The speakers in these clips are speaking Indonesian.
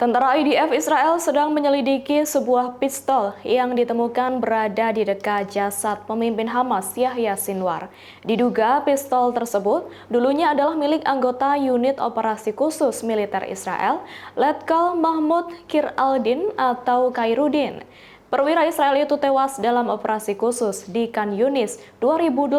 Tentara IDF Israel sedang menyelidiki sebuah pistol yang ditemukan berada di dekat jasad pemimpin Hamas Yahya Sinwar. Diduga pistol tersebut dulunya adalah milik anggota unit operasi khusus militer Israel, Letkol Mahmud Khir-al-Din atau Khairuddin. Perwira Israel itu tewas dalam operasi khusus di Khan Yunis 2018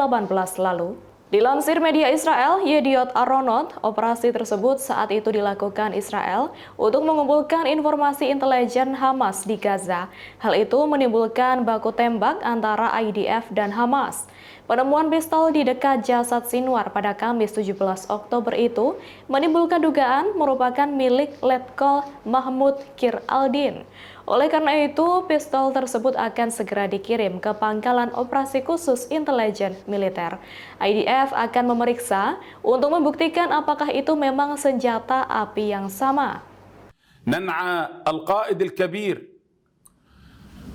lalu. Dilansir media Israel, Yediot Aharonot, operasi tersebut saat itu dilakukan Israel untuk mengumpulkan informasi intelijen Hamas di Gaza. Hal itu menimbulkan baku tembak antara IDF dan Hamas. Penemuan pistol di dekat jasad Sinwar pada Kamis 17 Oktober itu menimbulkan dugaan merupakan milik Letkol Mahmud Khir-al-Din. Oleh karena itu, pistol tersebut akan segera dikirim ke Pangkalan Operasi Khusus Intelijen Militer. IDF akan memeriksa untuk membuktikan apakah itu memang senjata api yang sama. ننعى القائد الكبير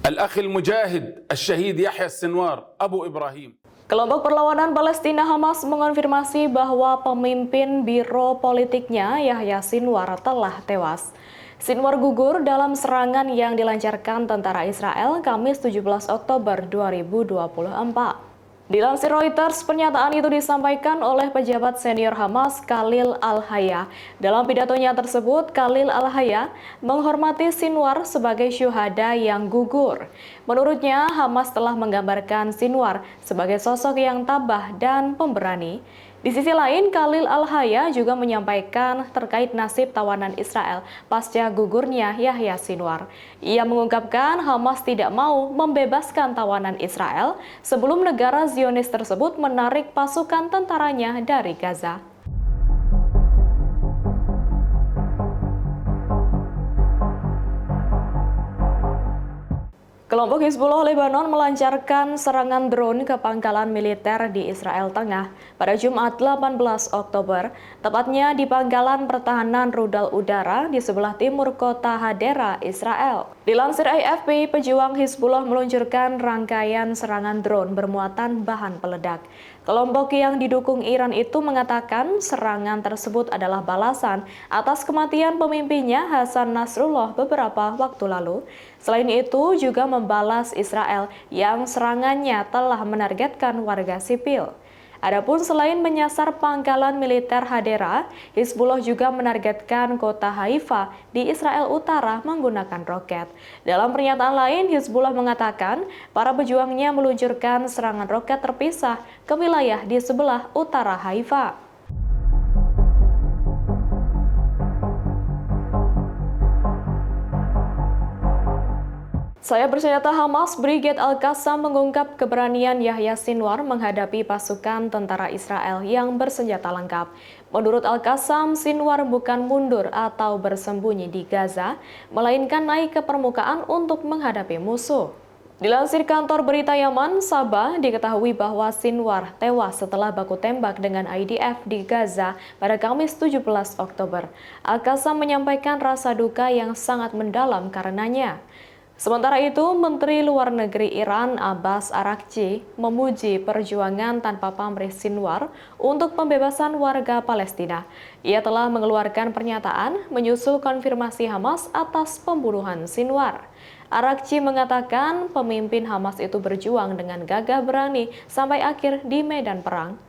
الأخ المجاهد الشهيد يحيى السنوار أبو إبراهيم. Kelompok perlawanan Palestina Hamas mengonfirmasi bahwa pemimpin biro politiknya Yahya Sinwar telah tewas. Sinwar gugur dalam serangan yang dilancarkan tentara Israel Kamis 17 Oktober 2024. Dilansir Reuters, pernyataan itu disampaikan oleh pejabat senior Hamas Khalil Al-Hayya. Dalam pidatonya tersebut, Khalil Al-Hayya menghormati Sinwar sebagai syuhada yang gugur. Menurutnya, Hamas telah menggambarkan Sinwar sebagai sosok yang tabah dan pemberani. Di sisi lain, Khalil Al-Hayya juga menyampaikan terkait nasib tawanan Israel pasca gugurnya Yahya Sinwar. Ia mengungkapkan Hamas tidak mau membebaskan tawanan Israel sebelum negara Zionis tersebut menarik pasukan tentaranya dari Gaza. Kelompok Hizbullah Lebanon melancarkan serangan drone ke pangkalan militer di Israel Tengah pada Jumat 18 Oktober, tepatnya di pangkalan pertahanan rudal udara di sebelah timur kota Hadera, Israel. Dilansir AFP, pejuang Hizbullah meluncurkan rangkaian serangan drone bermuatan bahan peledak. Kelompok yang didukung Iran itu mengatakan serangan tersebut adalah balasan atas kematian pemimpinnya Hasan Nasrullah beberapa waktu lalu. Selain itu juga membalas Israel yang serangannya telah menargetkan warga sipil. Adapun selain menyasar pangkalan militer Hadera, Hizbullah juga menargetkan kota Haifa di Israel Utara menggunakan roket. Dalam pernyataan lain, Hizbullah mengatakan para pejuangnya meluncurkan serangan roket terpisah ke wilayah di sebelah utara Haifa. Sayap bersenjata Hamas Brigade Al-Qassam mengungkap keberanian Yahya Sinwar menghadapi pasukan tentara Israel yang bersenjata lengkap. Menurut Al-Qassam, Sinwar bukan mundur atau bersembunyi di Gaza, melainkan naik ke permukaan untuk menghadapi musuh. Dilansir kantor berita Yaman, Sabah, diketahui bahwa Sinwar tewas setelah baku tembak dengan IDF di Gaza pada Kamis 17 Oktober. Al-Qassam menyampaikan rasa duka yang sangat mendalam karenanya. Sementara itu, Menteri Luar Negeri Iran Abbas Araghchi memuji perjuangan tanpa pamrih Sinwar untuk pembebasan warga Palestina. Ia telah mengeluarkan pernyataan menyusul konfirmasi Hamas atas pembunuhan Sinwar. Araghchi mengatakan pemimpin Hamas itu berjuang dengan gagah berani sampai akhir di medan perang.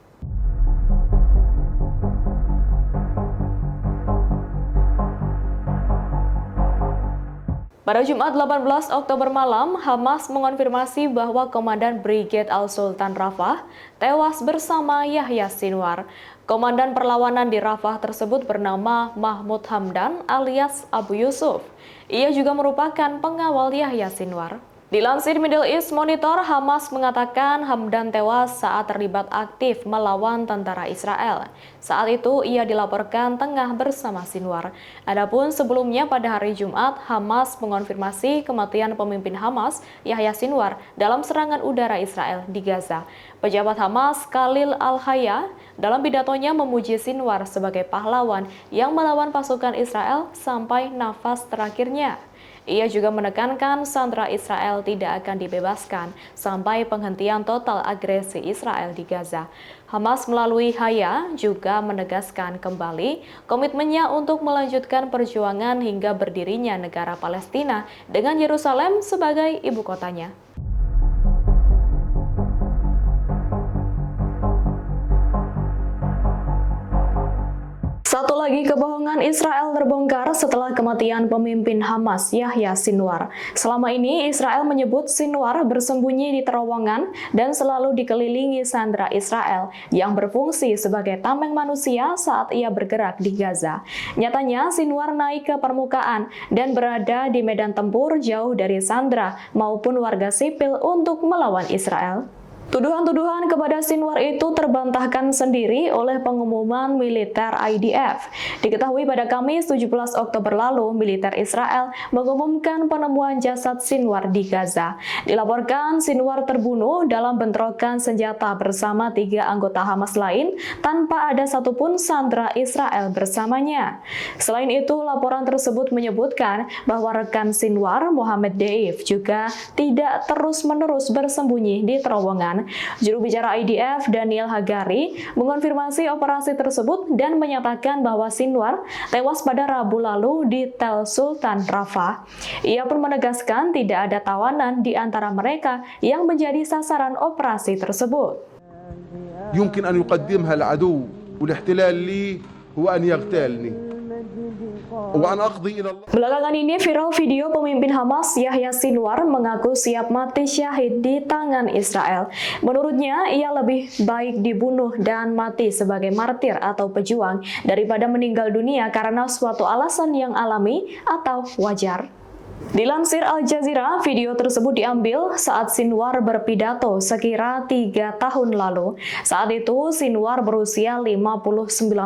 Pada Jumat 18 Oktober malam, Hamas mengonfirmasi bahwa Komandan Brigade Al-Sultan Rafah tewas bersama Yahya Sinwar. Komandan perlawanan di Rafah tersebut bernama Mahmud Hamdan alias Abu Yusuf. Ia juga merupakan pengawal Yahya Sinwar. Dilansir Middle East Monitor, Hamas mengatakan Hamdan tewas saat terlibat aktif melawan tentara Israel. Saat itu ia dilaporkan tengah bersama Sinwar. Adapun sebelumnya pada hari Jumat, Hamas mengonfirmasi kematian pemimpin Hamas, Yahya Sinwar, dalam serangan udara Israel di Gaza. Pejabat Hamas, Khalil Al-Hayya, dalam pidatonya memuji Sinwar sebagai pahlawan yang melawan pasukan Israel sampai nafas terakhirnya. Ia juga menekankan sandera Israel tidak akan dibebaskan sampai penghentian total agresi Israel di Gaza. Hamas melalui Haya juga menegaskan kembali komitmennya untuk melanjutkan perjuangan hingga berdirinya negara Palestina dengan Yerusalem sebagai ibu kotanya. Satu lagi kebohongan Israel terbongkar setelah kematian pemimpin Hamas Yahya Sinwar. Selama ini Israel menyebut Sinwar bersembunyi di terowongan dan selalu dikelilingi sandera Israel yang berfungsi sebagai tameng manusia saat ia bergerak di Gaza. Nyatanya Sinwar naik ke permukaan dan berada di medan tempur jauh dari sandera maupun warga sipil untuk melawan Israel. Tuduhan-tuduhan kepada Sinwar itu terbantahkan sendiri oleh pengumuman militer IDF. Diketahui pada Kamis 17 Oktober lalu, militer Israel mengumumkan penemuan jasad Sinwar di Gaza. Dilaporkan Sinwar terbunuh dalam bentrokan senjata bersama 3 anggota Hamas lain tanpa ada satupun sandera Israel bersamanya. Selain itu, laporan tersebut menyebutkan bahwa rekan Sinwar, Mohammed Deif, juga tidak terus-menerus bersembunyi di terowongan. Juru bicara IDF Daniel Hagari mengonfirmasi operasi tersebut dan menyatakan bahwa Sinwar tewas pada Rabu lalu di Tel Sultan Rafah. Ia pun menegaskan tidak ada tawanan di antara mereka yang menjadi sasaran operasi tersebut. يمكن أن يقدمها العدو والاحتلال لي هو أن يغتالني. Belakangan ini viral video pemimpin Hamas Yahya Sinwar mengaku siap mati syahid di tangan Israel. Menurutnya, ia lebih baik dibunuh dan mati sebagai martir atau pejuang daripada meninggal dunia karena suatu alasan yang alami atau wajar. Dilansir Al Jazeera, video tersebut diambil saat Sinwar berpidato sekira 3 tahun lalu. Saat itu, Sinwar berusia 59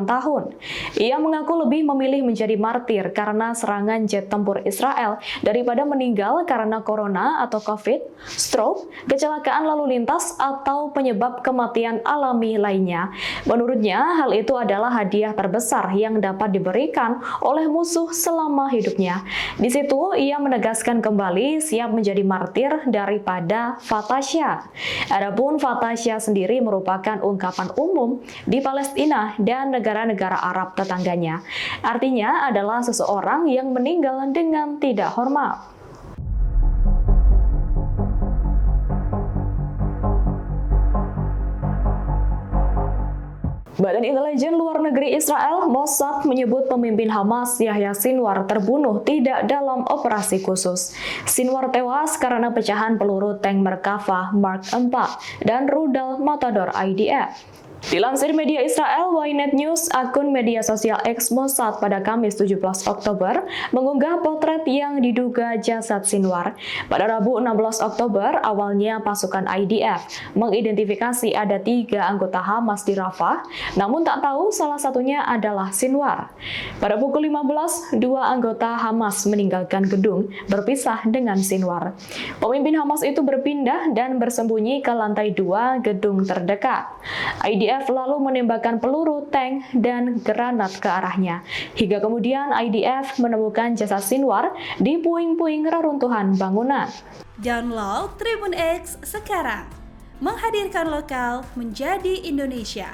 tahun. Ia mengaku lebih memilih menjadi martir karena serangan jet tempur Israel daripada meninggal karena corona atau COVID, stroke, kecelakaan lalu lintas, atau penyebab kematian alami lainnya. Menurutnya, hal itu adalah hadiah terbesar yang dapat diberikan oleh musuh selama hidupnya. Di situ, ia menegaskan kembali siap menjadi martir daripada Fatasya. Adapun Fatasya sendiri merupakan ungkapan umum di Palestina dan negara-negara Arab tetangganya. Artinya adalah seseorang yang meninggal dengan tidak hormat. Badan Intelijen Luar Negeri Israel, Mossad, menyebut pemimpin Hamas Yahya Sinwar terbunuh tidak dalam operasi khusus. Sinwar tewas karena pecahan peluru tank Merkava Mark IV dan rudal Matador IDF. Dilansir media Israel, Ynet News, akun media sosial X Mossad pada Kamis 17 Oktober mengunggah potret yang diduga jasad Sinwar. Pada Rabu 16 Oktober, awalnya pasukan IDF mengidentifikasi ada 3 anggota Hamas di Rafah, namun tak tahu salah satunya adalah Sinwar. Pada pukul 15, 2 anggota Hamas meninggalkan gedung, berpisah dengan Sinwar. Pemimpin Hamas itu berpindah dan bersembunyi ke lantai 2 gedung terdekat. IDF lalu menembakkan peluru tank dan granat ke arahnya. Hingga kemudian IDF menemukan jasad Sinwar di puing-puing reruntuhan bangunan. Download Tribun X sekarang, menghadirkan lokal menjadi Indonesia.